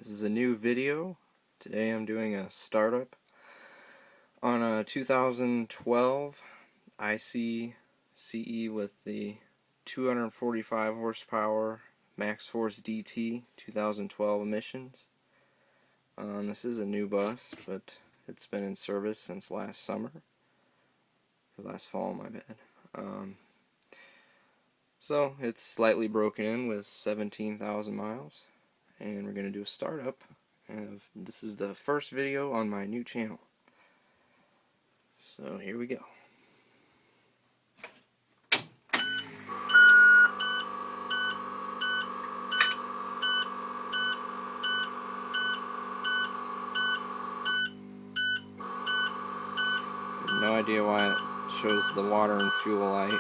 This is a new video. Today I'm doing a startup on a 2012 IC CE with the 245 horsepower MaxxForce DT 2012 emissions. This is a new bus, but it's been in service since last summer. Last fall, my bad. So it's slightly broken in with 17,000 miles, and we're going to do a startup. This is the first video on my new channel. So here we go. No idea why it shows the water and fuel light.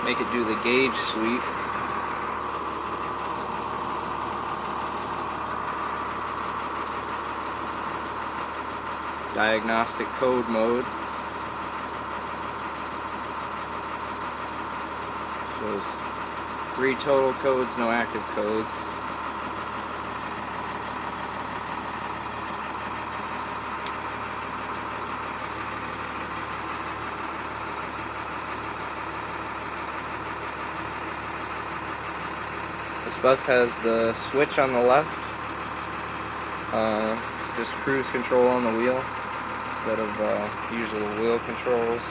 Make it do the gauge sweep. Diagnostic code mode. Shows 3 total codes, no active codes. This bus has the switch on the left, just cruise control on the wheel instead of usual wheel controls.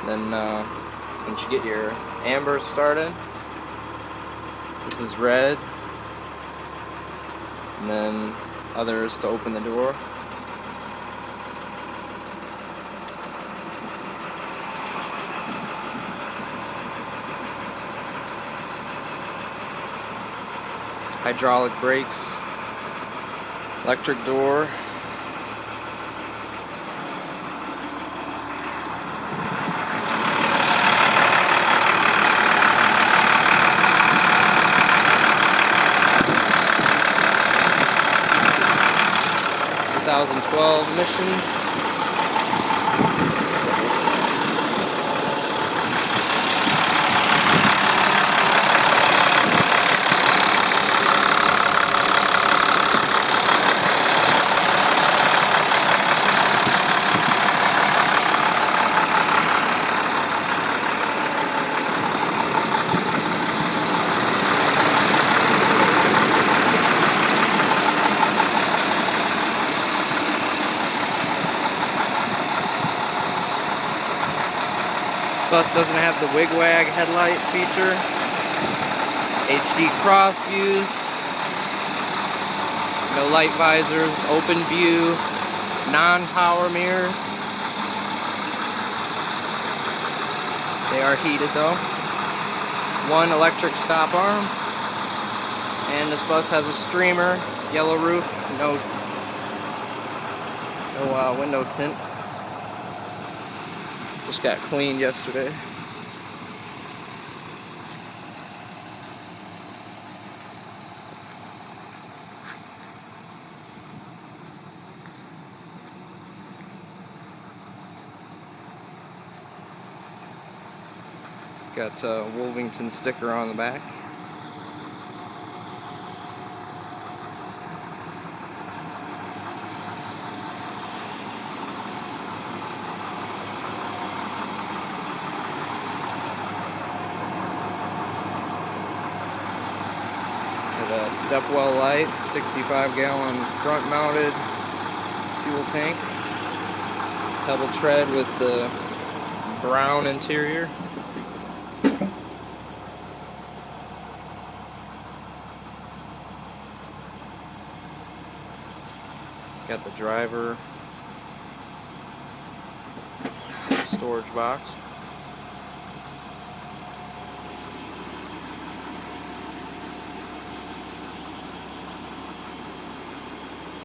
Then once you get your amber started, this is red, and then others to open the door. Hydraulic brakes, electric door. Emissions. Bus doesn't have the wigwag headlight feature, HD cross views, no light visors, open view, non-power mirrors. They are heated though. 1 electric stop arm, and this bus has a streamer, yellow roof, no window tint. Just got cleaned yesterday. Got a Wolvington sticker on the back. A Stepwell light, 65-gallon front-mounted fuel tank, pebble tread with the brown interior. Got the driver storage box.